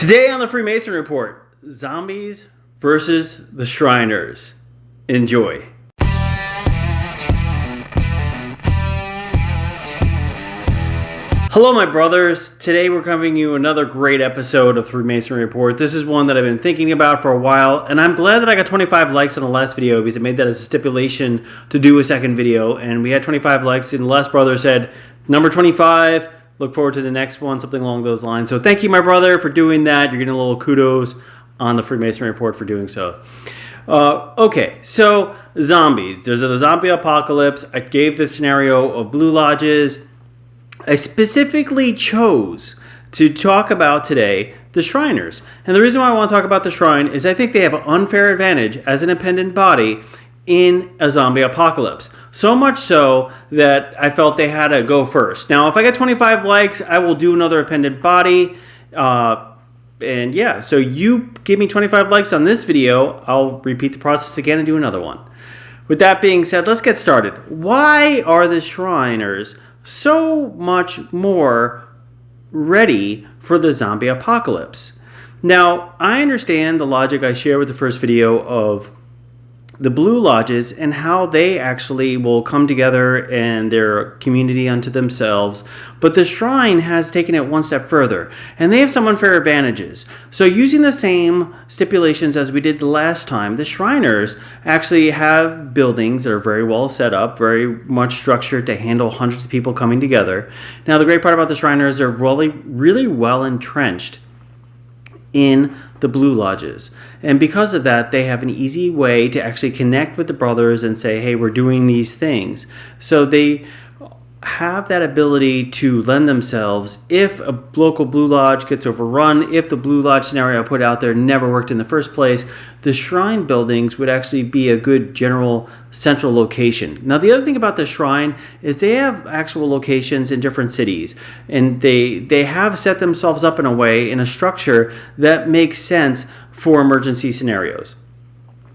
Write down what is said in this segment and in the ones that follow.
Today on the Freemasonry Report, zombies versus the Shriners. Enjoy. Hello my brothers, today we're coming you another great episode of the Freemasonry Report. This is one that I've been thinking about for a while, and I'm glad that I got 25 likes on the last video because it made that as a stipulation to do a second video, and we had 25 likes, and the last brother said, number 25, look forward to the next one, something along those lines. So thank you my brother for doing that. You're getting a little kudos on the Freemasonry Report for doing so. Okay, so zombies. There's a zombie apocalypse. I gave the scenario of blue lodges. I specifically chose to talk about today the Shriners. And the reason why I want to talk about the Shrine is I think they have an unfair advantage as an independent body in a zombie apocalypse. So much so that I felt they had to go first. Now, if I get 25 likes, I will do another independent body. And yeah, so you give me 25 likes on this video, I'll repeat the process again and do another one. With that being said, let's get started. Why are the Shriners so much more ready for the zombie apocalypse? Now, I understand the logic I shared with the first video of the blue lodges and how they actually will come together and their community unto themselves, but the Shrine has taken it one step further, and they have some unfair advantages. So using the same stipulations as we did the last time, the Shriners actually have buildings that are very well set up, very much structured to handle hundreds of people coming together. Now the great part about the Shriners, they're really well entrenched in the blue lodges, and because of that they have an easy way to actually connect with the brothers and say, hey, we're doing these things. So they have that ability to lend themselves if a local blue lodge gets overrun, if the blue lodge scenario I put out there never worked in the first place, the Shrine buildings would actually be a good general central location. Now the other thing about the Shrine is they have actual locations in different cities, and they have set themselves up in a way, in a structure that makes sense for emergency scenarios.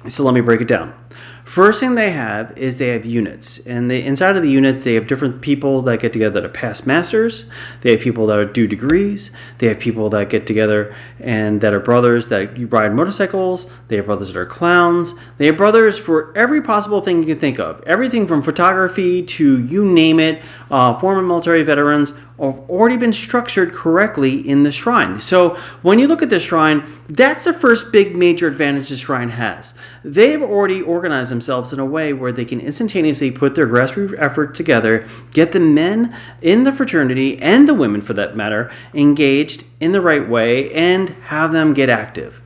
So let me break it down. First thing they have is they have units, and inside of the units they have different people that get together that are past masters. They have people that do degrees. They have people that get together and that are brothers that you ride motorcycles. They have brothers that are clowns. They have brothers for every possible thing you can think of. Everything from photography to you name it. Former military veterans have already been structured correctly in the Shrine. So when you look at the Shrine, that's the first big major advantage the Shrine has. They've already organized themselves in a way where they can instantaneously put their grassroots effort together, get the men in the fraternity, and the women for that matter, engaged in the right way, and have them get active.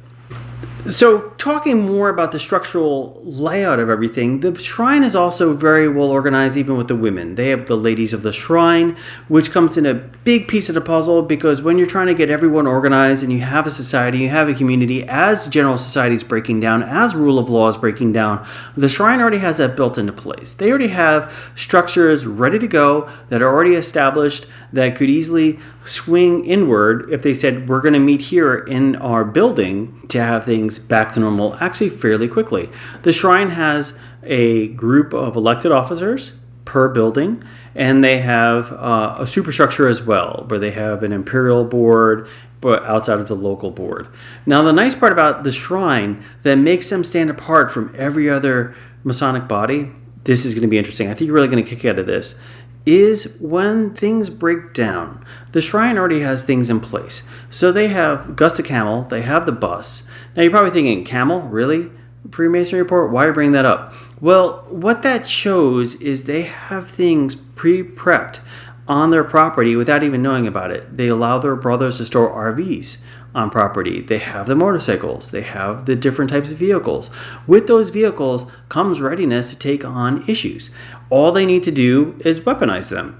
So talking more about the structural layout of everything, the Shrine is also very well organized even with the women. They have the Ladies of the Shrine, which comes in a big piece of the puzzle, because when you're trying to get everyone organized and you have a society, you have a community, as general society is breaking down, as rule of law is breaking down, the Shrine already has that built into place. They already have structures ready to go that are already established that could easily swing inward if they said, we're going to meet here in our building to have things back to normal actually fairly quickly. The Shrine has a group of elected officers per building, and they have a superstructure as well, where they have an imperial board but outside of the local board. Now the nice part about the Shrine that makes them stand apart from every other Masonic body, this is going to be interesting, I think you're really going to kick out of this, is when things break down, the Shrine already has things in place. So they have Gusta Camel, they have the bus. Now you're probably thinking, Camel? Really? Freemasonry Report? Why are you bringing that up? Well, what that shows is they have things pre-prepped on their property without even knowing about it. They allow their brothers to store RVs on property. They have the motorcycles. They have the different types of vehicles. With those vehicles comes readiness to take on issues. All they need to do is weaponize them.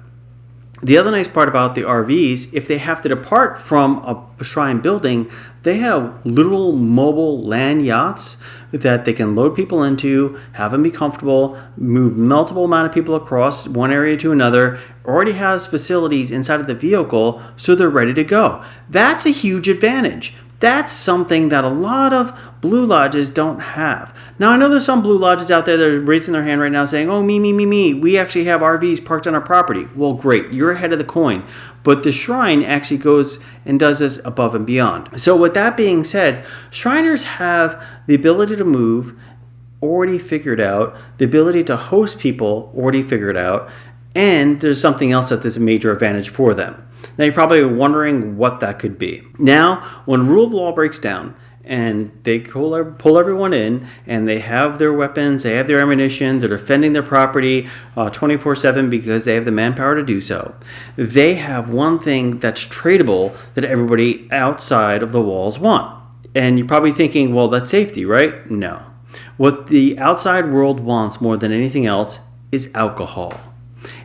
The other nice part about the RVs, if they have to depart from a Shrine building, they have literal mobile land yachts that they can load people into, have them be comfortable, move multiple amount of people across one area to another, already has facilities inside of the vehicle so they're ready to go. That's a huge advantage. That's something that a lot of Blue Lodges don't have. Now, I know there's some Blue Lodges out there that are raising their hand right now saying, oh, me. We actually have RVs parked on our property. Well, great. You're ahead of the coin. But the Shrine actually goes and does this above and beyond. So with that being said, Shriners have the ability to move already figured out, the ability to host people already figured out, and there's something else that is a major advantage for them. Now, you're probably wondering what that could be. Now, when rule of law breaks down and they pull everyone in and they have their weapons, they have their ammunition, they're defending their property 24/7 because they have the manpower to do so, they have one thing that's tradable that everybody outside of the walls want. And you're probably thinking, well, that's safety, right? No. What the outside world wants more than anything else is alcohol.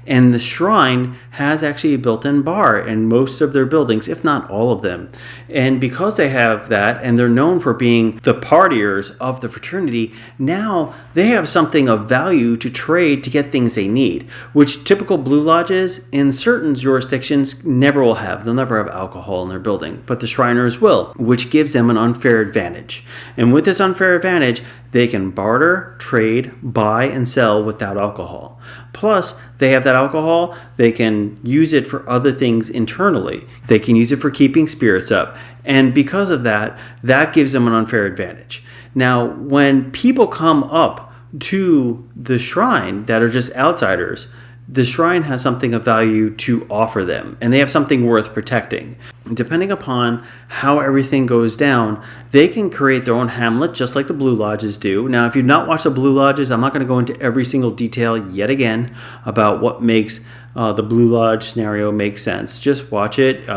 And the Shrine has actually a built-in bar in most of their buildings, if not all of them. And because they have that, and they're known for being the partiers of the fraternity, now they have something of value to trade to get things they need, which typical Blue Lodges in certain jurisdictions never will have. They'll never have alcohol in their building, but the Shriners will, which gives them an unfair advantage. And with this unfair advantage, they can barter, trade, buy, and sell without alcohol. Plus, they have that alcohol, they can use it for other things internally. They can use it for keeping spirits up. And because of that, that gives them an unfair advantage. Now, when people come up to the Shrine that are just outsiders, the Shrine has something of value to offer them, and they have something worth protecting. Depending upon how everything goes down, they can create their own hamlet, just like the Blue Lodges do. Now, if you've not watched the Blue Lodges, I'm not going to go into every single detail yet again about what makes the Blue Lodge scenario make sense. Just watch it,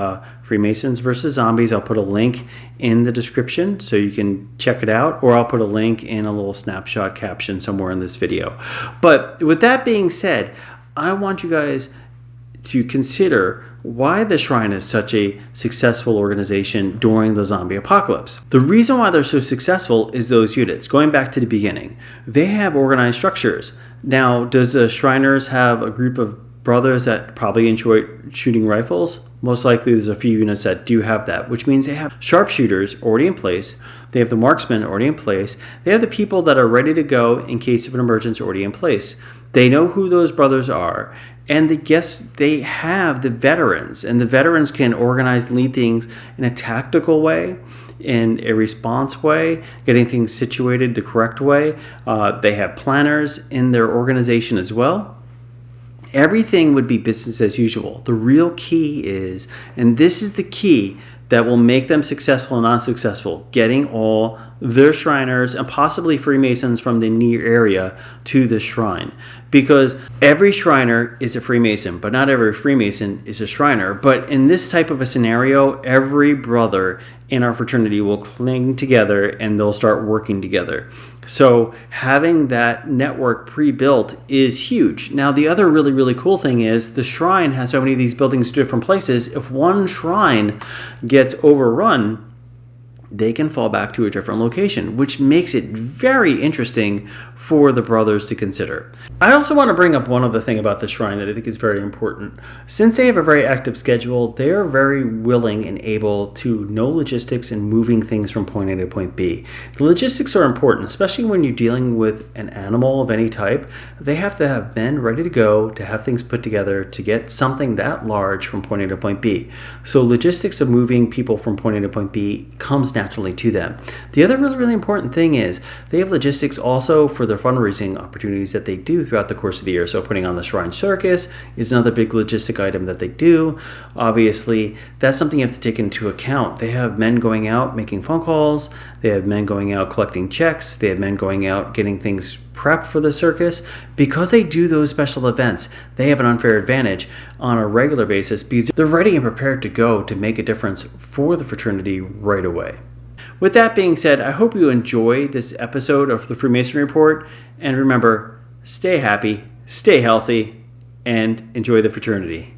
Freemasons versus Zombies. I'll put a link in the description so you can check it out, or I'll put a link in a little snapshot caption somewhere in this video. But with that being said, I want you guys to consider why the Shrine is such a successful organization during the zombie apocalypse. The reason why they're so successful is those units. Going back to the beginning, they have organized structures. Now, does the Shriners have a group of brothers that probably enjoy shooting rifles? Most likely there's a few units that do have that, which means they have sharpshooters already in place. They have the marksmen already in place. They have the people that are ready to go in case of an emergency already in place. They know who those brothers are. And they have the veterans. And the veterans can organize and lead things in a tactical way, in a response way, getting things situated the correct way. They have planners in their organization as well. Everything would be business as usual. The real key is, and this is the key that will make them successful and unsuccessful, getting all their Shriners and possibly Freemasons from the near area to the Shrine. Because every Shriner is a Freemason, but not every Freemason is a Shriner. But in this type of a scenario, every brother in our fraternity will cling together and they'll start working together. So having that network pre-built is huge. Now, the other really, really cool thing is the Shrine has so many of these buildings in different places. If one Shrine gets overrun, they can fall back to a different location, which makes it very interesting for the brothers to consider. I also want to bring up one other thing about the Shrine that I think is very important. Since they have a very active schedule, they are very willing and able to know logistics and moving things from point A to point B. The logistics are important, especially when you're dealing with an animal of any type. They have to have men ready to go to have things put together to get something that large from point A to point B. So logistics of moving people from point A to point B comes naturally to them. The other really, really important thing is they have logistics also for their fundraising opportunities that they do throughout the course of the year. So putting on the Shrine Circus is another big logistic item that they do. Obviously, that's something you have to take into account. They have men going out making phone calls. They have men going out collecting checks. They have men going out getting things prepped for the circus. Because they do those special events, they have an unfair advantage on a regular basis because they're ready and prepared to go to make a difference for the fraternity right away. With that being said, I hope you enjoy this episode of the Freemasonry Report. And remember, stay happy, stay healthy, and enjoy the fraternity.